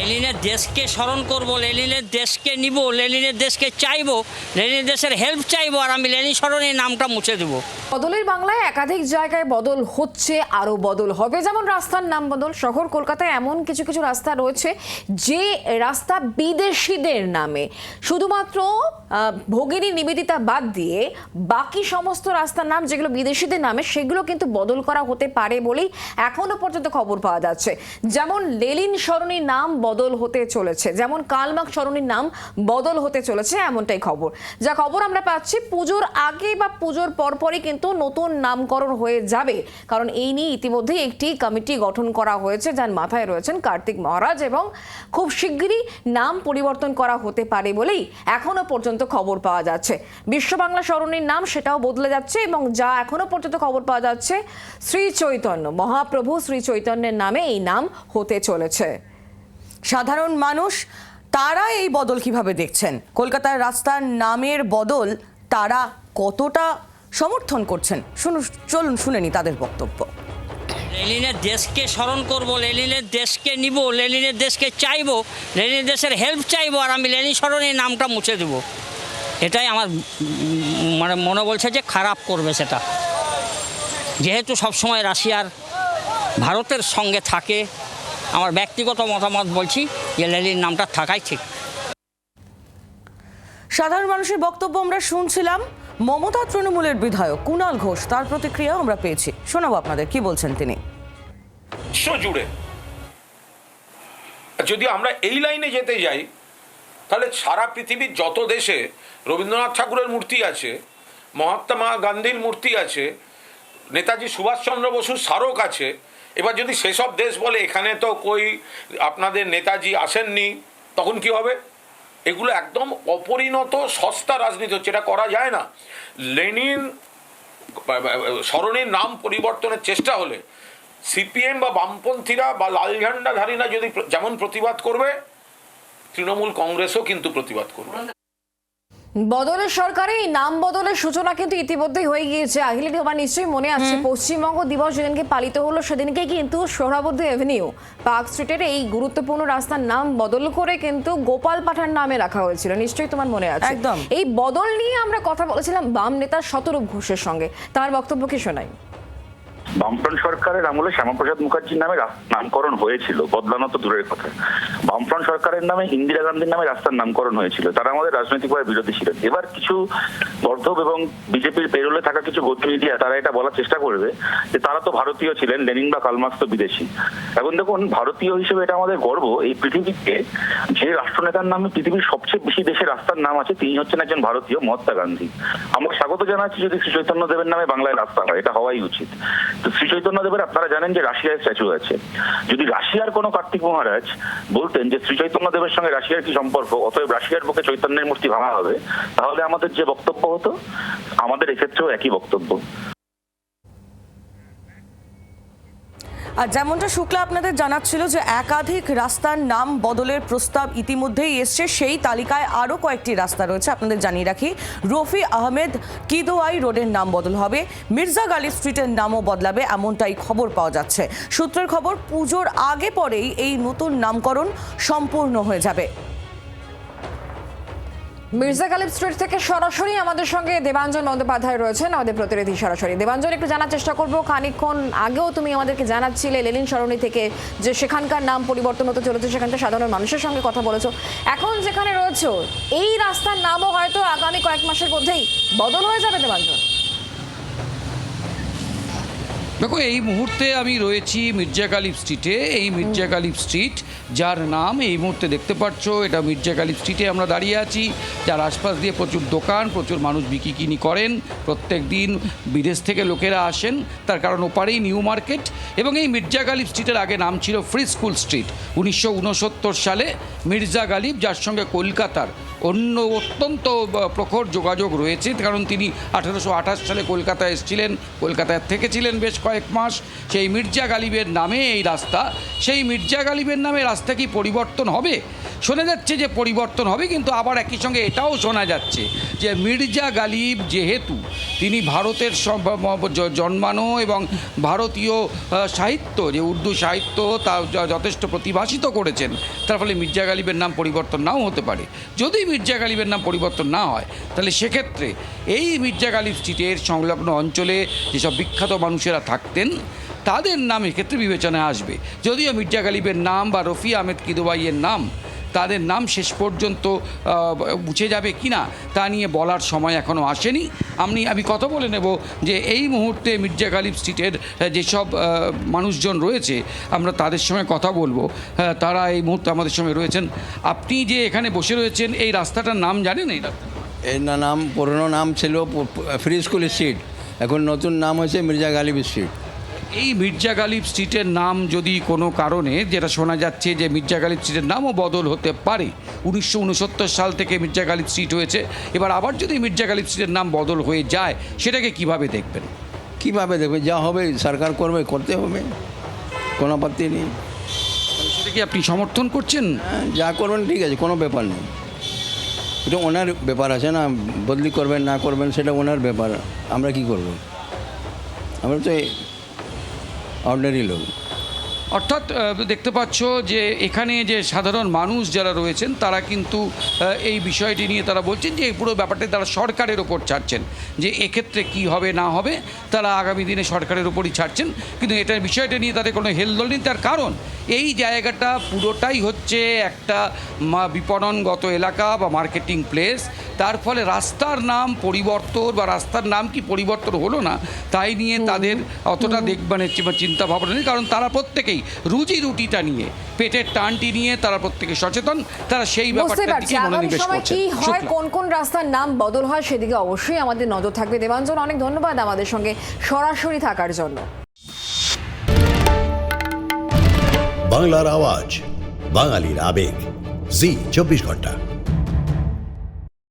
লেনিনের দেশকে স্মরণ করব, লেনিনের দেশকে নিব, লেনিনের দেশকে চাইবো, লেনিনের দেশের হেল্প চাইবো, আর আমি লেনিন স্মরণের নামটা মুছে দেবো। বদলের বাংলায় একাধিক জায়গায় বদল হচ্ছে, আরও বদল হবে। যেমন রাস্তার নাম বদল। শহর কলকাতায় এমন কিছু কিছু রাস্তা রয়েছে যে রাস্তা বিদেশিদের নামে। শুধুমাত্র ভগিনী নিবেদিতা বাদ দিয়ে বাকি সমস্ত রাস্তার নাম যেগুলো বিদেশিদের নামে সেগুলো কিন্তু বদল করা হতে পারে বলেই এখনো পর্যন্ত খবর পাওয়া যাচ্ছে। যেমন লেনিন সরণির নাম বদল হতে চলেছে, যেমন কার্ল মার্কস সরণির নাম বদল হতে চলেছে, এমনটাই খবর। যা খবর আমরা পাচ্ছি পুজোর আগে বা পুজোর পরপরই কিন্তু নতুন নামকরণ হয়ে যাবে, কারণ এই নিয়ে ইতিমধ্যে একটি কমিটি গঠন করা হয়েছে যার মাথায় রয়েছেন কার্তিক মহারাজ, এবং খুব শিগগিরই নাম পরিবর্তন করা হতে পারে বলেই এখনো পর্যন্ত খবর পাওয়া যাচ্ছে। বিশ্ব বাংলা সরণির নাম সেটাও বদলে যাচ্ছে, এবং যা এখনো পর্যন্ত খবর পাওয়া যাচ্ছে শ্রী চৈতন্য, মহাপ্রভু শ্রী চৈতন্যের নামে এই নাম হতে চলেছে। সাধারণ মানুষ তারা এই বদল কিভাবে দেখছেন? কলকাতার রাস্তার নামের বদল তারা কতটা সমর্থন করছেন? চলুন শুনে নি তাদের বক্তব্য। লেনিনের দেশকে স্মরণ করব, লেনিনের দেশকে নিব, লেনিনের দেশকে চাইবো, লেনিনের দেশের হেল্প চাইবো, আর আমি লেনিন স্মরণের নামটা মুছে দেবো। এটাই আমার মানে মনে বলছে যে খারাপ করবে সেটা, যেহেতু সবসময় রাশিয়ার ভারতের সঙ্গে থাকে। আমার ব্যক্তিগত মতামত বলছি যে লেনিন নামটা থাকাই ঠিক। সাধারণ মানুষের বক্তব্য আমরা শুনছিলাম। মমতা তৃণমূলের বিধায়ক কুণাল ঘোষ, তার প্রতিক্রিয়া আমরা পেয়েছি, শোনাবো আপনাদের কি বলছেন তিনি। বিশ্ব জুড়ে যদি আমরা এই লাইনে যেতে যাই, তাহলে সারা পৃথিবীর যত দেশে রবীন্দ্রনাথ ঠাকুরের মূর্তি আছে, মহাত্মা গান্ধীর মূর্তি আছে, নেতাজি সুভাষচন্দ্র বসুর স্মারক আছে, এবার যদি সেসব দেশ বলে এখানে তো কই আপনাদের নেতাজি আসেননি, তখন কি হবে? এগুলো একদম অপরিণত সস্তা রাজনীতি হচ্ছে, এটা করা যায় না। লেনিন স্মরণের নাম পরিবর্তনের চেষ্টা হলে সিপিএম বা বামপন্থীরা বা লাল ঝান্ডাধারীরা যদি যেমন প্রতিবাদ করবে, তৃণমূল কংগ্রেসও কিন্তু প্রতিবাদ করবে। বদলের সরকারে এই নাম বদলের সূচনা কিন্তু ইতিমধ্যেই হয়ে গিয়েছে। আহিলি, তোমার নিশ্চয়ই মনে আছে পশ্চিমবঙ্গ দিবস যেদিনকে পালিত হলো সেদিনকে কিন্তু সোহরাবুদ্দি এভিনিউ, পার্ক স্ট্রিটের এই গুরুত্বপূর্ণ রাস্তার নাম বদল করে কিন্তু গোপাল পাঠান নামে রাখা হয়েছিল। নিশ্চয়ই তোমার মনে আছে। একদম। এই বদল নিয়ে আমরা কথা বলেছিলাম বাম নেতা শতরূপ ঘোষের সঙ্গে, তার বক্তব্য কি শোনাই। বামফ্রন্ট সরকারের আমলে শ্যামাপ্রসাদ মুখার্জির নামে নামকরণ হয়েছিল, বদলানো তো দূরের কথা। বামফ্রন্ট সরকারের নামে ইন্দিরা গান্ধীর নামে রাস্তার নামকরণ হয়েছিল। তারা আমাদের রাজনৈতিকভাবে বিরোধী ছিলেন। এবার কিছু গর্ধব এবং বিজেপির পেরোলে থাকা কিছু গতি মিডিয়া তারা এটা বলার চেষ্টা করবে যে তারা তো ভারতীয় ছিলেন, লেনিন বা কার্ল মার্কস তো বিদেশি। এখন দেখুন, ভারতীয় হিসেবে এটা আমাদের গর্ব। এই পৃথিবীতে যে রাষ্ট্রনেতার নামে পৃথিবীর সবচেয়ে বেশি দেশে রাস্তার নাম আছে, তিনি হচ্ছেন একজন ভারতীয়, মহাত্মা গান্ধী। আমরা স্বাগত জানাচ্ছি যদি শ্রী চৈতন্য দেবের নামে বাংলায় রাস্তা হয়, এটা হওয়াই উচিত। শ্রী চৈতন্য দেবের আপনারা জানেন যে রাশিয়ায় স্ট্যাচু আছে। যদি রাশিয়ার কোনো কার্তিক মহারাজ বলতেন যে শ্রী চৈতন্য দেবের সঙ্গে রাশিয়ার কি সম্পর্ক, অতএব রাশিয়ার বুকে চৈতন্যের মূর্তি ভাঙা হবে, তাহলে আমাদের যে বক্তব্য হতো, আমাদের এক্ষেত্রেও একই বক্তব্য। আর যেমনটা শুক্লা আপনাদের জানাচ্ছিল যে একাধিক রাস্তার নাম বদলের প্রস্তাব ইতিমধ্যেই এসছে, সেই তালিকায় আরও কয়েকটি রাস্তা রয়েছে। আপনাদের জানিয়ে রাখি, রফি আহমেদ কিদোয়াই রোডের নাম বদল হবে, মির্জা গালিব স্ট্রিটের নামও বদলাবে, এমনটাই খবর পাওয়া যাচ্ছে। সূত্রের খবর, পুজোর আগে পরেই এই নতুন নামকরণ সম্পূর্ণ হয়ে যাবে। মির্জা গালিব স্ট্রিট থেকে সরাসরি আমাদের সঙ্গে দেবাঞ্জন বন্দ্যোপাধ্যায় রয়েছেন, আমাদের প্রতিনিধি সরাসরি। দেবাঞ্জন, একটু জানার চেষ্টা করবো, খানিকক্ষণ আগেও তুমি আমাদেরকে জানাচ্ছিলে লেনিন সরণি থেকে যে সেখানকার নাম পরিবর্তন হতে চলেছে, সেখানকার সাধারণ মানুষের সঙ্গে কথা বলেছো। এখন যেখানে রয়েছো এই রাস্তার নামও হয়তো আগামী কয়েক মাসের মধ্যেই বদল হয়ে যাবে। দেবাঞ্জন, দেখো, এই মুহূর্তে আমি রয়েছি মির্জা গালিব স্ট্রিটে। এই মির্জা গালিব স্ট্রিট, যার নাম এই মুহূর্তে দেখতে পাচ্ছ, এটা মির্জা গালিব স্ট্রিটে আমরা দাঁড়িয়ে আছি, যার আশপাশ দিয়ে প্রচুর দোকান, প্রচুর মানুষ বিক্রি কিনি করেন। প্রত্যেক দিন বিদেশ থেকে লোকেরা আসেন, তার কারণ ওপারেই নিউ মার্কেট। এবং এই মির্জা গালিব স্ট্রিটের আগে নাম ছিল ফ্রি স্কুল স্ট্রিট। 1969 সালে মির্জা গালিব, যার সঙ্গে কলকাতার অন্য অত্যন্ত প্রখর যোগাযোগ রয়েছে, কারণ তিনি 1828 সালে কলকাতায় এসেছিলেন, কলকাতায় থেকেছিলেন বেশ কয়েক মাস। সেই মির্জা গালিবের নামে এই রাস্তা, সেই মির্জা গালিবের নামে রাস্তা কি পরিবর্তন হবে? শোনা যাচ্ছে যে পরিবর্তন হবে, কিন্তু আবার একই সঙ্গে এটাও শোনা যাচ্ছে যে মির্জা গালিব যেহেতু তিনি ভারতের জন্মানো এবং ভারতীয় সাহিত্য, যে উর্দু সাহিত্য তা যথেষ্ট প্রতিভাসিত করেছেন, তার ফলে মির্জা গালিবের নাম পরিবর্তন নাও হতে পারে। যদি মির্জা গালিবের নাম পরিবর্তন না হয়, তাহলে সেক্ষেত্রে এই মির্জা গালিব স্ট্রিটের সংলগ্ন অঞ্চলে যেসব বিখ্যাত মানুষেরা থাকতেন তাদের নাম এক্ষেত্রে বিবেচনায় আসবে। যদিও মির্জা গালিবের নাম বা রফি আহমেদ কিদওয়াইয়ের নাম, তাদের নাম শেষ পর্যন্ত মুছে যাবে কি না তা নিয়ে বলার সময় এখনও আসেনি। আমি কথা বলে নেব যে এই মুহূর্তে মির্জা গালিব স্ট্রিটের যেসব মানুষজন রয়েছে, আমরা তাদের সঙ্গে কথা বলবো। তারা এই মুহূর্তে আমাদের সঙ্গে রয়েছেন। আপনি যে এখানে বসে রয়েছেন, এই রাস্তাটার নাম জানেন? এই রাস্তা এর নাম, পুরনো নাম ছিল ফ্রি স্কুল স্ট্রিট, এখন নতুন নাম হয়েছে মির্জা গালিব স্ট্রিট। এই মির্জা গালিব স্ট্রিটের নাম যদি কোনো কারণে, যেটা শোনা যাচ্ছে যে মির্জা গালিব স্ট্রিটের নামও বদল হতে পারে, 1969 সাল থেকে মির্জা গালিব স্ট্রিট হয়েছে, এবার আবার যদি মির্জা গালিব স্ট্রিটের নাম বদল হয়ে যায়, সেটাকে কিভাবে দেখবেন? কীভাবে দেখবে, যা হবে সরকার করবে, করতে হবে, কোনো আপত্তি নেই। সেটা কি আপনি সমর্থন করছেন? হ্যাঁ, যা করবেন ঠিক আছে, কোনো ব্যাপার নেই। এটা ওনার ব্যাপার আছে না, বদলি করবেন না করবেন সেটা ওনার ব্যাপার। আমরা কি করব? আমরা তো অর্ডিনারি লোক। অর্থাৎ দেখতে পাচ্ছ যে এখানে যে সাধারণ মানুষ যারা রয়েছেন তারা কিন্তু এই বিষয়টি নিয়ে তারা বলছেন যে এই পুরো ব্যাপারটা তারা সরকারের ওপর ছাড়ছেন, যে এক্ষেত্রে কি হবে না হবে তারা আগামী দিনে সরকারের ওপরই ছাড়ছেন। কিন্তু এটার বিষয়টা নিয়ে তাদের কোনো হেলদোল নেই, তার কারণ এই জায়গাটা পুরোটাই হচ্ছে একটা বিপণনগত এলাকা বা মার্কেটিং প্লেস। তার ফলে রাস্তার নাম পরিবর্তন বা রাস্তার নাম কি পরিবর্তন হলো না তাই নিয়ে তাদের অতটা দেখবানে চিন্তা ভাবনা নেই, কারণ তারা প্রত্যেকেই রুজি রুটিটা নিয়ে, পেটের টানটি নিয়ে তারা প্রত্যেকে সচেতন, তারা সেই ব্যাপারটার দিকে মনোনিবেশ করছে। কি হয়, কোন কোন রাস্তার নাম বদল হয় সেদিকে অবশ্যই আমাদের নজর থাকবে। দেবাঞ্জন, অনেক ধন্যবাদ আমাদের সঙ্গে সরাসরি থাকার জন্য। বাংলার আওয়াজ, বাঙালির আবেগ, জি 24 ঘন্টা।